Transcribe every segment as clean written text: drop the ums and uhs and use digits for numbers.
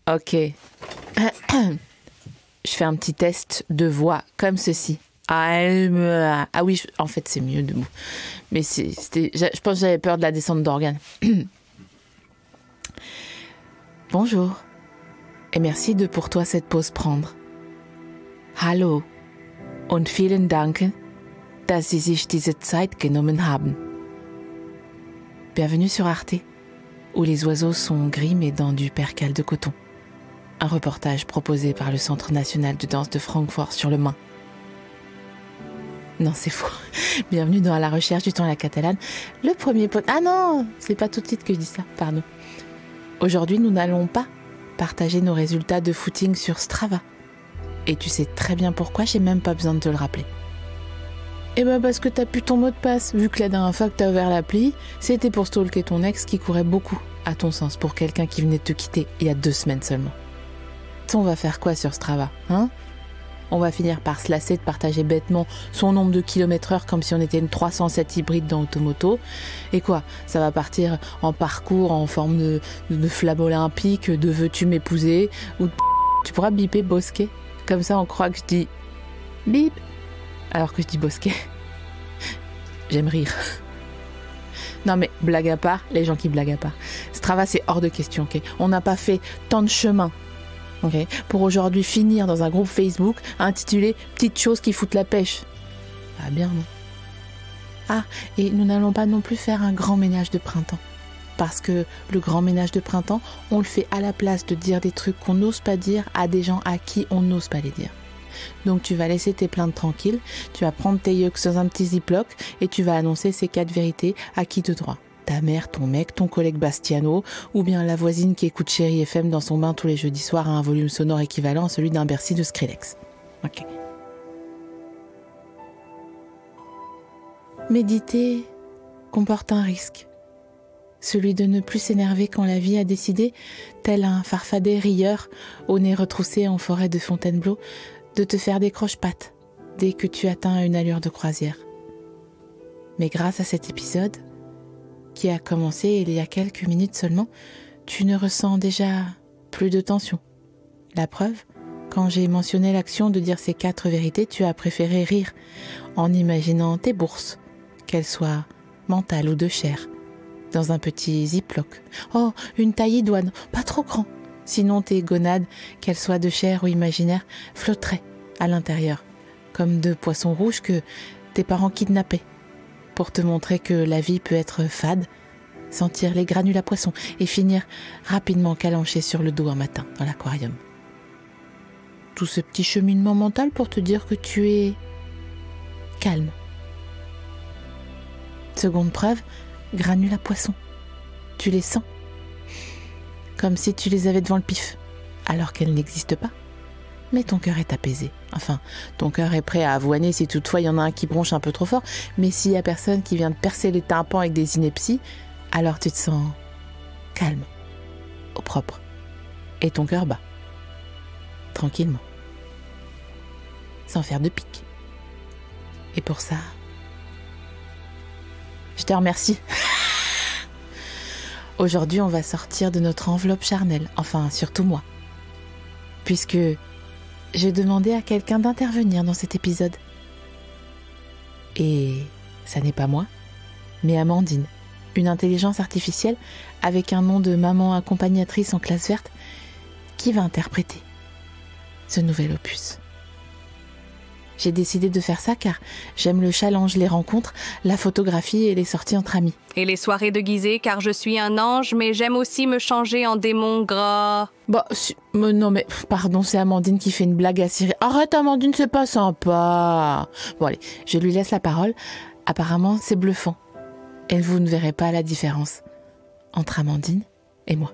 Ok. Je fais un petit test de voix, comme ceci. Ah oui, en fait, c'est mieux debout. Mais je pense que j'avais peur de la descente d'organes. Bonjour. Et merci de pour toi cette pause prendre. Hallo. Und vielen Dank, dass Sie sich diese Zeit genommen haben. Bienvenue sur Arte, où les oiseaux sont gris mais dans du percale de coton. Un reportage proposé par le Centre national de danse de Francfort sur le Main. Non, c'est faux. Bienvenue dans À la recherche du temps à la catalane. Le premier Ah non, c'est pas tout de suite que je dis ça, pardon. Aujourd'hui, nous n'allons pas partager nos résultats de footing sur Strava. Et tu sais très bien pourquoi, j'ai même pas besoin de te le rappeler. Eh ben parce que t'as plus ton mot de passe, vu que la dernière fois que t'as ouvert l'appli, c'était pour stalker ton ex qui courait beaucoup, à ton sens, pour quelqu'un qui venait de te quitter il y a 2 semaines seulement. On va faire quoi sur Strava, hein? On va finir par se lasser de partager bêtement son nombre de kilomètres/heure comme si on était une 307 hybride dans Automoto. Et quoi? Ça va partir en parcours en forme de flamme olympique, de veux-tu m'épouser, ou de... Tu pourras biper Bosquet. Comme ça, on croit que je dis bip, alors que je dis Bosquet. J'aime rire. Non mais, blague à part, les gens qui blaguent à part. Strava, c'est hors de question, ok? On n'a pas fait tant de chemin, ok, pour aujourd'hui finir dans un groupe Facebook intitulé « Petites choses qui foutent la pêche ». Ah bien, non? Ah, et nous n'allons pas non plus faire un grand ménage de printemps. Parce que le grand ménage de printemps, on le fait à la place de dire des trucs qu'on n'ose pas dire à des gens à qui on n'ose pas les dire. Donc tu vas laisser tes plaintes tranquilles, tu vas prendre tes yucks dans un petit ziploc et tu vas annoncer ces 4 vérités à qui de droit. Ta mère, ton mec, ton collègue Bastiano, ou bien la voisine qui écoute Chérie FM dans son bain tous les jeudis soirs à un volume sonore équivalent à celui d'un Bercy de Skrillex. Ok. Méditer comporte un risque. Celui de ne plus s'énerver quand la vie a décidé, tel un farfadet rieur, au nez retroussé en forêt de Fontainebleau, de te faire des croche-pattes dès que tu atteins une allure de croisière. Mais grâce à cet épisode, qui a commencé il y a quelques minutes seulement, tu ne ressens déjà plus de tension. La preuve, quand j'ai mentionné l'action de dire ces 4 vérités, tu as préféré rire en imaginant tes bourses, qu'elles soient mentales ou de chair, dans un petit ziploc. Oh, une taille idoine, pas trop grand. Sinon tes gonades, qu'elles soient de chair ou imaginaires, flotteraient à l'intérieur, comme 2 poissons rouges que tes parents kidnappaient, pour te montrer que la vie peut être fade, sentir les granules à poisson et finir rapidement calanché sur le dos un matin dans l'aquarium. Tout ce petit cheminement mental pour te dire que tu es calme. Seconde preuve, granules à poisson. Tu les sens. Comme si tu les avais devant le pif, alors qu'elles n'existent pas. Mais ton cœur est apaisé. Enfin, ton cœur est prêt à avoiner si toutefois il y en a un qui bronche un peu trop fort, mais s'il y a personne qui vient de percer les tympans avec des inepties, alors tu te sens calme, au propre, et ton cœur bat, tranquillement, sans faire de pique. Et pour ça, je te remercie. Aujourd'hui, on va sortir de notre enveloppe charnelle, enfin, surtout moi, puisque j'ai demandé à quelqu'un d'intervenir dans cet épisode. Et ça n'est pas moi, mais Amandine, une intelligence artificielle avec un nom de maman accompagnatrice en classe verte, qui va interpréter ce nouvel opus. J'ai décidé de faire ça car j'aime le challenge, les rencontres, la photographie et les sorties entre amis. Et les soirées déguisées car je suis un ange, mais j'aime aussi me changer en démon gras. Bah, non mais, pardon, c'est Amandine qui fait une blague à Cyril. Arrête Amandine, c'est pas sympa. Bon allez, je lui laisse la parole. Apparemment, c'est bluffant. Et vous ne verrez pas la différence entre Amandine et moi.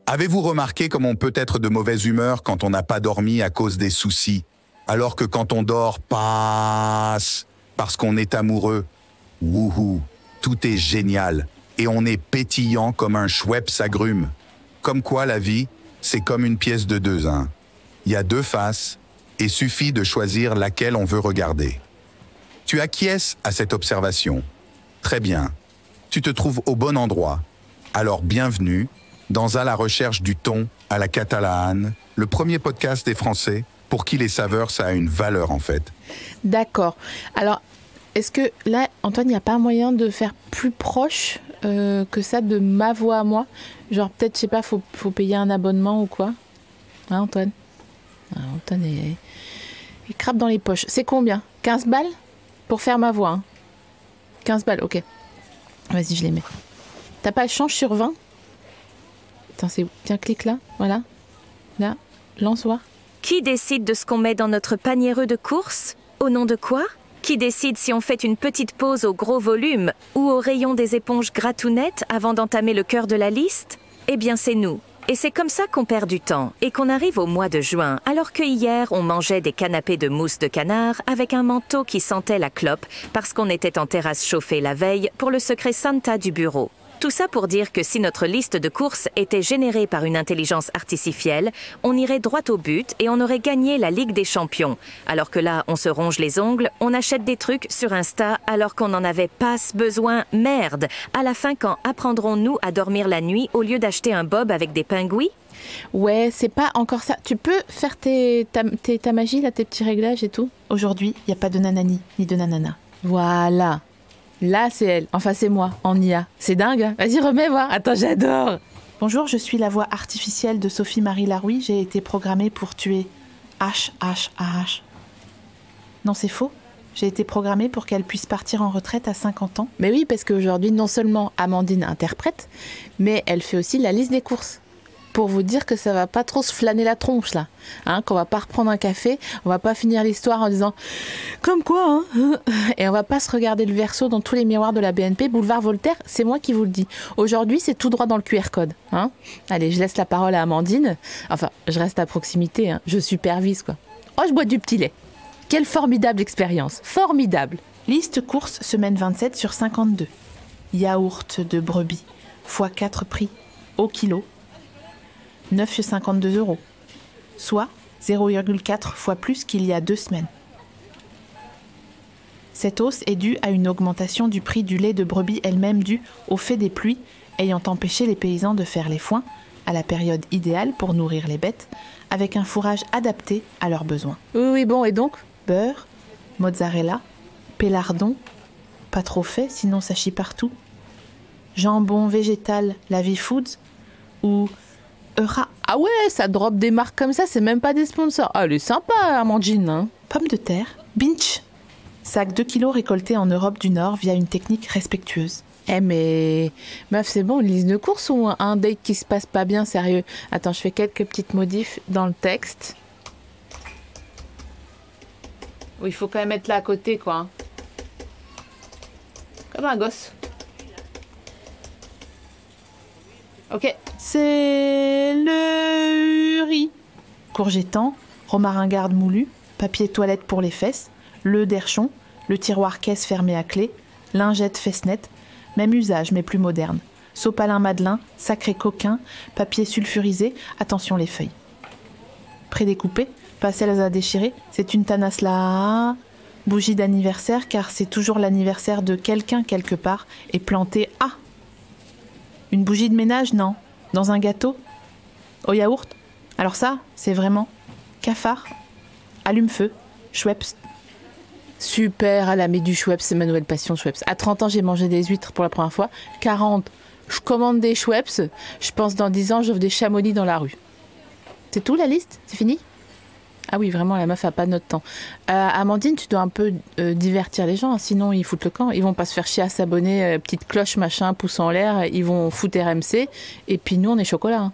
Avez-vous remarqué comme on peut être de mauvaise humeur quand on n'a pas dormi à cause des soucis, alors que quand on dort, passe, parce qu'on est amoureux, wouhou, tout est génial, et on est pétillant comme un Schweppes agrume. Comme quoi la vie, c'est comme une pièce de 2, hein. Il y a 2 faces, et suffit de choisir laquelle on veut regarder. Tu acquiesces à cette observation. Très bien. Tu te trouves au bon endroit. Alors bienvenue Dans À la recherche du thon à la catalane, le premier podcast des Français pour qui les saveurs, ça a une valeur en fait. D'accord. Alors, est-ce que là, Antoine, il n'y a pas moyen de faire plus proche que ça de ma voix à moi? Genre peut-être, je sais pas, faut payer un abonnement ou quoi? Hein, Antoine? Antoine il crape dans les poches. C'est combien? 15 balles pour faire ma voix, hein. 15 balles, ok. Vas-y, je les mets. T'as pas le change sur 20? Attends, c'est où? Tiens, clique là, voilà. Là, lance-moi. Qui décide de ce qu'on met dans notre panièreux de courses? Au nom de quoi? Qui décide si on fait une petite pause au gros volume ou au rayon des éponges gratounettes avant d'entamer le cœur de la liste? Eh bien, c'est nous. Et c'est comme ça qu'on perd du temps et qu'on arrive au mois de juin, alors que hier, on mangeait des canapés de mousse de canard avec un manteau qui sentait la clope parce qu'on était en terrasse chauffée la veille pour le secret Santa du bureau. Tout ça pour dire que si notre liste de courses était générée par une intelligence artificielle, on irait droit au but et on aurait gagné la Ligue des Champions. Alors que là, on se ronge les ongles, on achète des trucs sur Insta alors qu'on n'en avait pas besoin. Merde! À la fin, quand apprendrons-nous à dormir la nuit au lieu d'acheter un bob avec des pingouins? Ouais, c'est pas encore ça. Tu peux faire ta magie, là, tes petits réglages et tout? Aujourd'hui, il n'y a pas de nanani ni de nanana. Voilà. Là, c'est elle. Enfin, c'est moi, en IA. C'est dingue, hein? Vas-y, remets, voir. Attends, j'adore. Bonjour, je suis la voix artificielle de Sophie-Marie Larouille. J'ai été programmée pour tuer H. Non, c'est faux. J'ai été programmée pour qu'elle puisse partir en retraite à 50 ans. Mais oui, parce qu'aujourd'hui, non seulement Amandine interprète, mais elle fait aussi la liste des courses. Pour vous dire que ça va pas trop se flâner la tronche, là. Hein, qu'on va pas reprendre un café, on va pas finir l'histoire en disant « Comme quoi, hein ?» Et on va pas se regarder le verso dans tous les miroirs de la BNP. Boulevard Voltaire, c'est moi qui vous le dis. Aujourd'hui, c'est tout droit dans le QR code. Hein. Allez, je laisse la parole à Amandine. Enfin, je reste à proximité, hein. Je supervise, quoi. Oh, je bois du petit lait. Quelle formidable expérience. Formidable. Liste course, semaine 27 sur 52. Yaourt de brebis, x4 prix, au kilo. 9,52 €, soit 0,4 fois plus qu'il y a 2 semaines. Cette hausse est due à une augmentation du prix du lait de brebis elle-même due au fait des pluies ayant empêché les paysans de faire les foins à la période idéale pour nourrir les bêtes, avec un fourrage adapté à leurs besoins. Oui, bon, et donc? Beurre, mozzarella, pélardon, pas trop fait, sinon ça chie partout. Jambon végétal La Vie Foods ou Eura. Ah ouais, ça drop des marques comme ça, c'est même pas des sponsors. Ah, elle est sympa, Amandine, hein. Pommes de terre, Binch. Sac 2 kilos récolté en Europe du Nord via une technique respectueuse. Eh mais, meuf, c'est bon, une liste de courses ou un date qui se passe pas bien, sérieux? Attends, je fais quelques petites modifs dans le texte. Oui, il faut quand même être là à côté, quoi. Hein. Comme un gosse. Ok. C'est le riz. Courgettant, romarin garde moulu, papier toilette pour les fesses, le d'Herchon, le tiroir caisse fermé à clé, lingette fesnette, même usage mais plus moderne. Sopalin Madelin, sacré coquin, papier sulfurisé, attention les feuilles. Prédécoupé, pas celles à déchirer, c'est une tanasse là. Bougie d'anniversaire car c'est toujours l'anniversaire de quelqu'un quelque part et planté à. Une bougie de ménage, non. Dans un gâteau? Au yaourt? Alors ça, c'est vraiment cafard, allume-feu, Schweppes. Super, elle a mis du Schweppes, c'est ma nouvelle passion, Schweppes. À 30 ans, j'ai mangé des huîtres pour la première fois. 40, je commande des Schweppes. Je pense dans 10 ans, j'offre des chamonix dans la rue. C'est tout la liste? C'est fini? Ah oui, vraiment, la meuf a pas notre temps. Amandine, tu dois un peu divertir les gens, hein, sinon ils foutent le camp. Ils vont pas se faire chier à s'abonner, petite cloche, machin, pouce en l'air, ils vont foutre RMC, et puis nous, on est chocolat. Hein.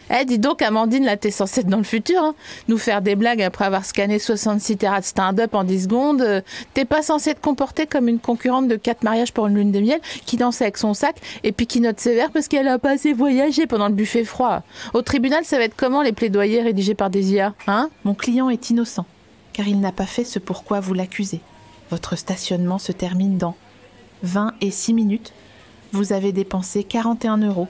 Eh, dis donc, Amandine, là, t'es censée être dans le futur, hein. Nous faire des blagues après avoir scanné 66 terras de stand-up en 10 secondes. T'es pas censée te comporter comme une concurrente de 4 mariages pour une lune de miel qui danse avec son sac et puis qui note sévère parce qu'elle a pas assez voyagé pendant le buffet froid. Au tribunal, ça va être comment les plaidoyers rédigés par des IA, hein? Mon client est innocent, car il n'a pas fait ce pourquoi vous l'accusez. Votre stationnement se termine dans 20 et 6 minutes. Vous avez dépensé 41 €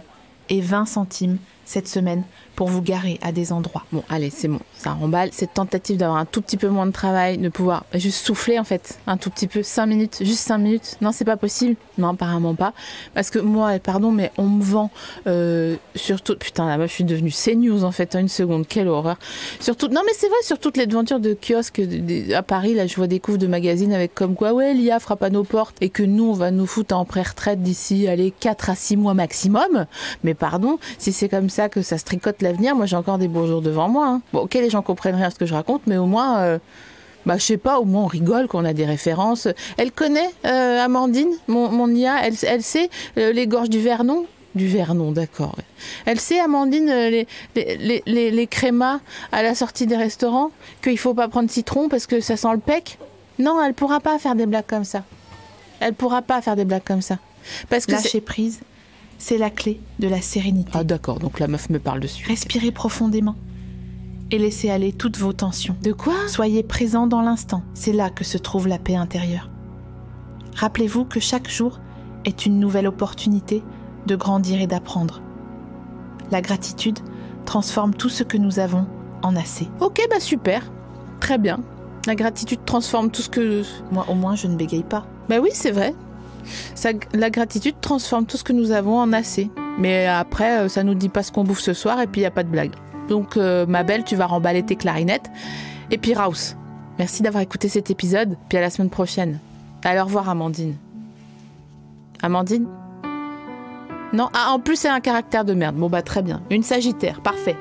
et 20 centimes cette semaine pour vous garer à des endroits. Bon, allez, c'est bon, ça remballe. Cette tentative d'avoir un tout petit peu moins de travail, de pouvoir juste souffler en fait, un tout petit peu, 5 minutes, juste 5 minutes. Non, c'est pas possible. Non, apparemment pas. Parce que moi, pardon, mais on me vend surtout... Putain, la meuf, je suis devenue CNews en fait, en une seconde. Quelle horreur. Surtout, non mais c'est vrai, sur toutes les devantures de kiosques à Paris, là, je vois des couves de magazines avec comme quoi, ouais, l'IA frappe à nos portes et que nous, on va nous foutre en pré-retraite d'ici, allez, 4 à 6 mois maximum. Mais pardon, si c'est comme ça que ça se tricote l'avenir, moi j'ai encore des beaux jours devant moi. Hein. Bon, ok, les gens comprennent rien à ce que je raconte, mais au moins, je sais pas, au moins on rigole, qu'on a des références. Elle connaît, Amandine, mon IA, elle sait les gorges du Vernon. Du Vernon, d'accord. Ouais. Elle sait, Amandine, les crémas à la sortie des restaurants, qu'il faut pas prendre citron parce que ça sent le pec. Non, elle pourra pas faire des blagues comme ça. Elle pourra pas faire des blagues comme ça. Parce que lâcher prise, c'est la clé de la sérénité. Ah d'accord, donc la meuf me parle dessus. Respirez profondément et laissez aller toutes vos tensions. De quoi ? Soyez présent dans l'instant. C'est là que se trouve la paix intérieure. Rappelez-vous que chaque jour est une nouvelle opportunité de grandir et d'apprendre. La gratitude transforme tout ce que nous avons en assez. Ok, super. Très bien. La gratitude transforme tout ce que... Moi, au moins, je ne bégaye pas. Bah oui, c'est vrai. La gratitude transforme tout ce que nous avons en assez. Mais après, ça nous dit pas ce qu'on bouffe ce soir et puis il n'y a pas de blague. Donc, ma belle, tu vas remballer tes clarinettes. Et puis, Raus, merci d'avoir écouté cet épisode. Puis à la semaine prochaine. Allez, au revoir, Amandine. Amandine ? Non, en plus, c'est un caractère de merde. Bon, très bien. Une Sagittaire. Parfait.